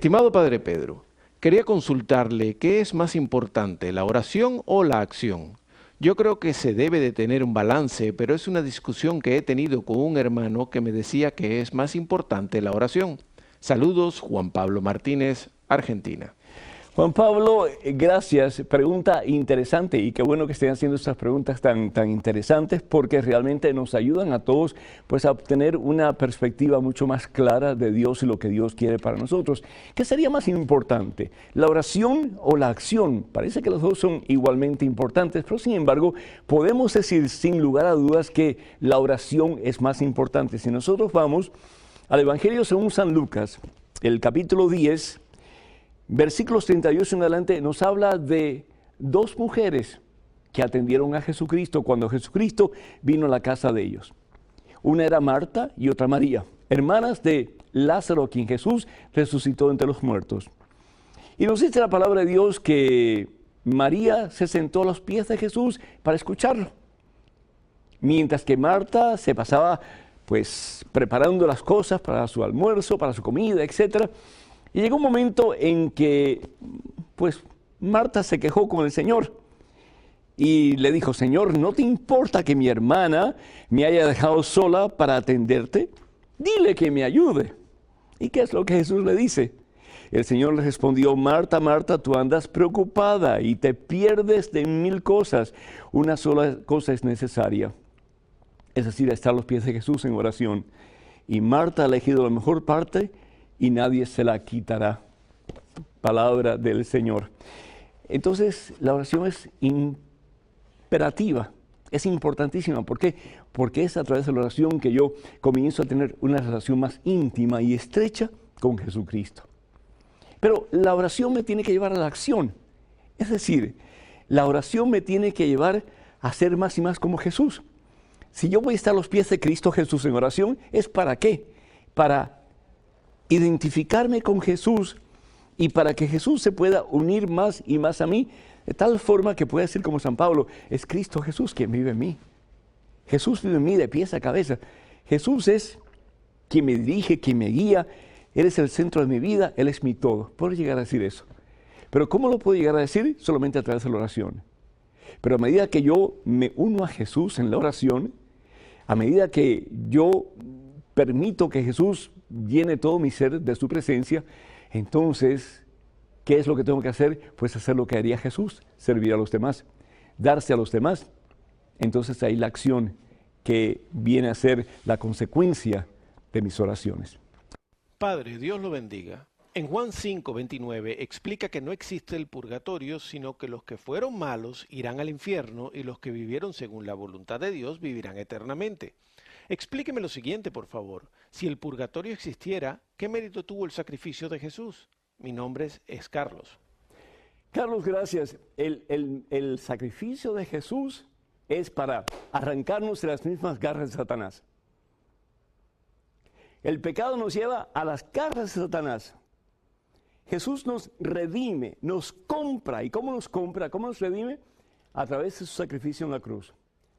Estimado Padre Pedro, quería consultarle qué es más importante, la oración o la acción. Yo creo que se debe de tener un balance, pero es una discusión que he tenido con un hermano que me decía que es más importante la oración. Saludos, Juan Pablo Martínez, Argentina. Juan Pablo, gracias. Pregunta interesante y qué bueno que estén haciendo estas preguntas tan interesantes porque realmente nos ayudan a todos pues, a obtener una perspectiva mucho más clara de Dios y lo que Dios quiere para nosotros. ¿Qué sería más importante, la oración o la acción? Parece que los dos son igualmente importantes, pero sin embargo podemos decir sin lugar a dudas que la oración es más importante. Si nosotros vamos al Evangelio según San Lucas, el capítulo 10, versículos 38 en adelante nos habla de dos mujeres que atendieron a Jesucristo cuando Jesucristo vino a la casa de ellos. Una era Marta y otra María, hermanas de Lázaro, quien Jesús resucitó entre los muertos. Y nos dice la palabra de Dios que María se sentó a los pies de Jesús para escucharlo, mientras que Marta se pasaba pues preparando las cosas para su almuerzo, para su comida, etcétera. Y llegó un momento en que, pues, Marta se quejó con el Señor y le dijo, Señor, ¿no te importa que mi hermana me haya dejado sola para atenderte? Dile que me ayude. ¿Y qué es lo que Jesús le dice? El Señor le respondió, Marta, Marta, tú andas preocupada y te pierdes de 1000 cosas. Una sola cosa es necesaria, es decir, estar a los pies de Jesús en oración. Y Marta ha elegido la mejor parte y nadie se la quitará. Palabra del Señor. Entonces, la oración es imperativa, es importantísima. ¿Por qué? Porque es a través de la oración que yo comienzo a tener una relación más íntima y estrecha con Jesucristo. Pero la oración me tiene que llevar a la acción. Es decir, la oración me tiene que llevar a ser más y más como Jesús. Si yo voy a estar a los pies de Cristo Jesús en oración, ¿es para qué? Para identificarme con Jesús y para que Jesús se pueda unir más y más a mí, de tal forma que pueda decir como San Pablo, es Cristo Jesús quien vive en mí. Jesús vive en mí de pies a cabeza. Jesús es quien me dirige, quien me guía. Él es el centro de mi vida, Él es mi todo. Puedo llegar a decir eso. Pero ¿cómo lo puedo llegar a decir? Solamente a través de la oración. Pero a medida que yo me uno a Jesús en la oración, a medida que yo permito que Jesús llene todo mi ser de su presencia, entonces, ¿qué es lo que tengo que hacer? Pues hacer lo que haría Jesús, servir a los demás, darse a los demás. Entonces ahí la acción que viene a ser la consecuencia de mis oraciones. Padre, Dios lo bendiga. En Juan 5:29 explica que no existe el purgatorio, sino que los que fueron malos irán al infierno y los que vivieron según la voluntad de Dios vivirán eternamente. Explíqueme lo siguiente, por favor. Si el purgatorio existiera, ¿qué mérito tuvo el sacrificio de Jesús? Mi nombre es Carlos. Carlos, gracias. El sacrificio de Jesús es para arrancarnos de las mismas garras de Satanás. El pecado nos lleva a las garras de Satanás. Jesús nos redime, nos compra. ¿Y cómo nos compra? ¿Cómo nos redime? A través de su sacrificio en la cruz.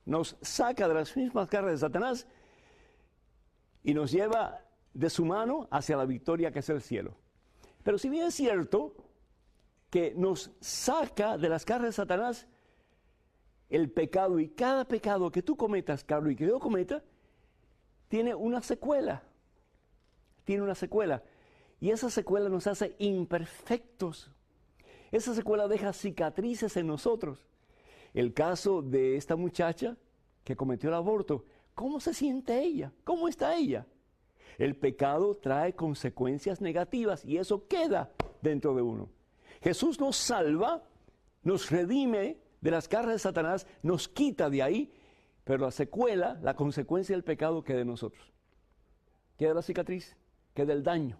Nos saca de las mismas garras de Satanás y nos lleva de su mano hacia la victoria que es el cielo. Pero si bien es cierto que nos saca de las garras de Satanás, el pecado y cada pecado que tú cometas, Carlos, y que yo cometa, tiene una secuela. Tiene una secuela. Y esa secuela nos hace imperfectos. Esa secuela deja cicatrices en nosotros. El caso de esta muchacha que cometió el aborto, ¿cómo se siente ella? ¿Cómo está ella? El pecado trae consecuencias negativas y eso queda dentro de uno. Jesús nos salva, nos redime de las garras de Satanás, nos quita de ahí, pero la secuela, la consecuencia del pecado queda en nosotros. Queda la cicatriz, queda el daño.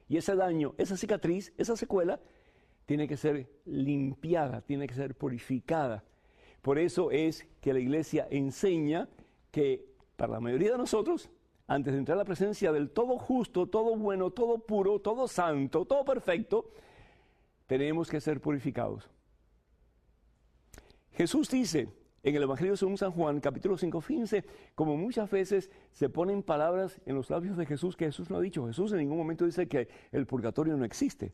Y ese daño, esa cicatriz, esa secuela, tiene que ser limpiada, tiene que ser purificada. Por eso es que la iglesia enseña que para la mayoría de nosotros, antes de entrar a la presencia del todo justo, todo bueno, todo puro, todo santo, todo perfecto, tenemos que ser purificados. Jesús dice en el Evangelio según San Juan, capítulo 5, fíjense, como muchas veces se ponen palabras en los labios de Jesús que Jesús no ha dicho. Jesús en ningún momento dice que el purgatorio no existe.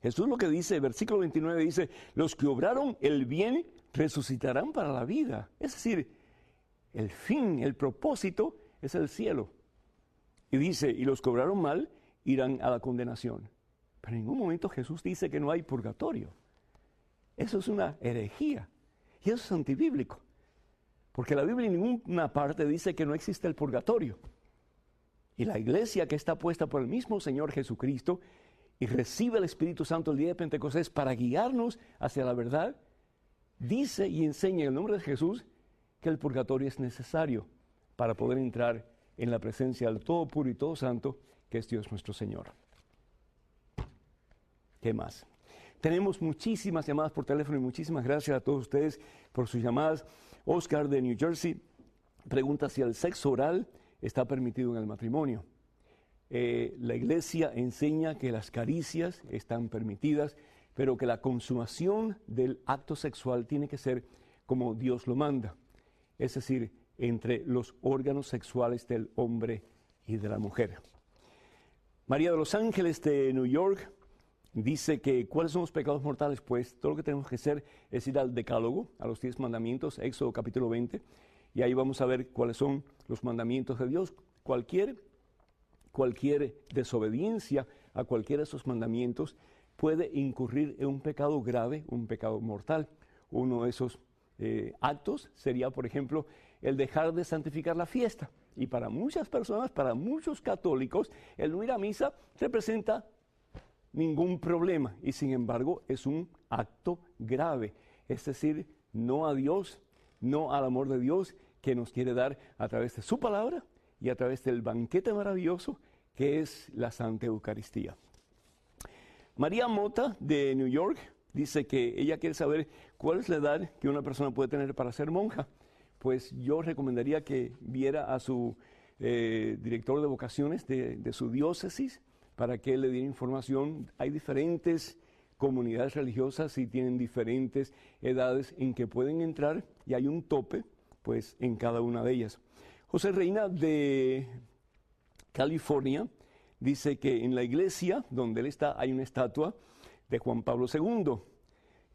Jesús lo que dice, versículo 29 dice, los que obraron el bien resucitarán para la vida. Es decir, el fin, el propósito es el cielo. Y dice, y los que obraron mal irán a la condenación. Pero en ningún momento Jesús dice que no hay purgatorio. Eso es una herejía. Y eso es antibíblico. Porque la Biblia en ninguna parte dice que no existe el purgatorio. Y la iglesia que está puesta por el mismo Señor Jesucristo y recibe el Espíritu Santo el día de Pentecostés para guiarnos hacia la verdad, dice y enseña en el nombre de Jesús que el purgatorio es necesario para poder entrar en la presencia del todo puro y todo santo, que es Dios nuestro Señor. ¿Qué más? Tenemos muchísimas llamadas por teléfono y muchísimas gracias a todos ustedes por sus llamadas. Oscar de New Jersey pregunta si el sexo oral está permitido en el matrimonio. La iglesia enseña que las caricias están permitidas, pero que la consumación del acto sexual tiene que ser como Dios lo manda. Es decir, entre los órganos sexuales del hombre y de la mujer. María de los Ángeles de New York dice que ¿cuáles son los pecados mortales? Pues todo lo que tenemos que hacer es ir al Decálogo, a los 10 mandamientos, Éxodo capítulo 20, y ahí vamos a ver cuáles son los mandamientos de Dios. Cualquier desobediencia a cualquiera de esos mandamientos puede incurrir en un pecado grave, un pecado mortal. Uno de esos actos sería, por ejemplo, el dejar de santificar la fiesta. Y para muchas personas, para muchos católicos, el no ir a misa representa ningún problema y sin embargo es un acto grave, es decir, no a Dios, no al amor de Dios que nos quiere dar a través de su palabra y a través del banquete maravilloso que es la Santa Eucaristía. María Mota de New York dice que ella quiere saber cuál es la edad que una persona puede tener para ser monja. Pues yo recomendaría que viera a su director de vocaciones de su diócesis para que él le diera información. Hay diferentes comunidades religiosas y tienen diferentes edades en que pueden entrar y hay un tope pues en cada una de ellas. José Reina de California dice que en la iglesia donde él está hay una estatua de Juan Pablo II.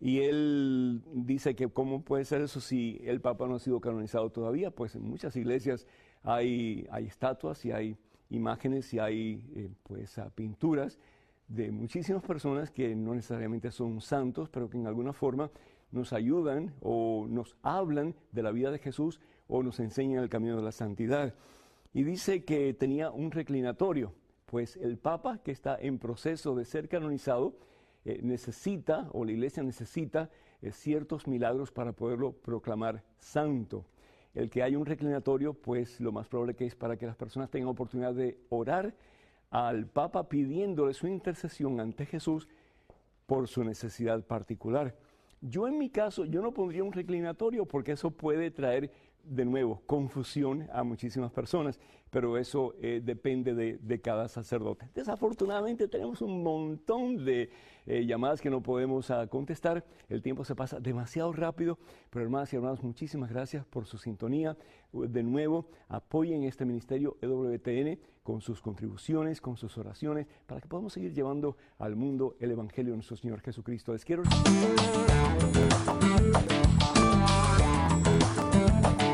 Y él dice que cómo puede ser eso si el Papa no ha sido canonizado todavía. Pues en muchas iglesias hay estatuas y hay imágenes y hay pinturas de muchísimas personas que no necesariamente son santos, pero que en alguna forma nos ayudan o nos hablan de la vida de Jesús o nos enseñan el camino de la santidad. Y dice que tenía un reclinatorio, pues el Papa que está en proceso de ser canonizado necesita, o la iglesia necesita, ciertos milagros para poderlo proclamar santo. El que haya un reclinatorio, pues lo más probable que es para que las personas tengan oportunidad de orar al Papa pidiéndole su intercesión ante Jesús por su necesidad particular. Yo en mi caso, yo no pondría un reclinatorio porque eso puede traer de nuevo confusión a muchísimas personas, pero eso depende de cada sacerdote. Desafortunadamente tenemos un montón de llamadas que no podemos contestar. El tiempo se pasa demasiado rápido, pero hermanas y hermanos, muchísimas gracias por su sintonía. De nuevo, apoyen este ministerio EWTN con sus contribuciones, con sus oraciones, para que podamos seguir llevando al mundo el Evangelio de nuestro Señor Jesucristo. Les quiero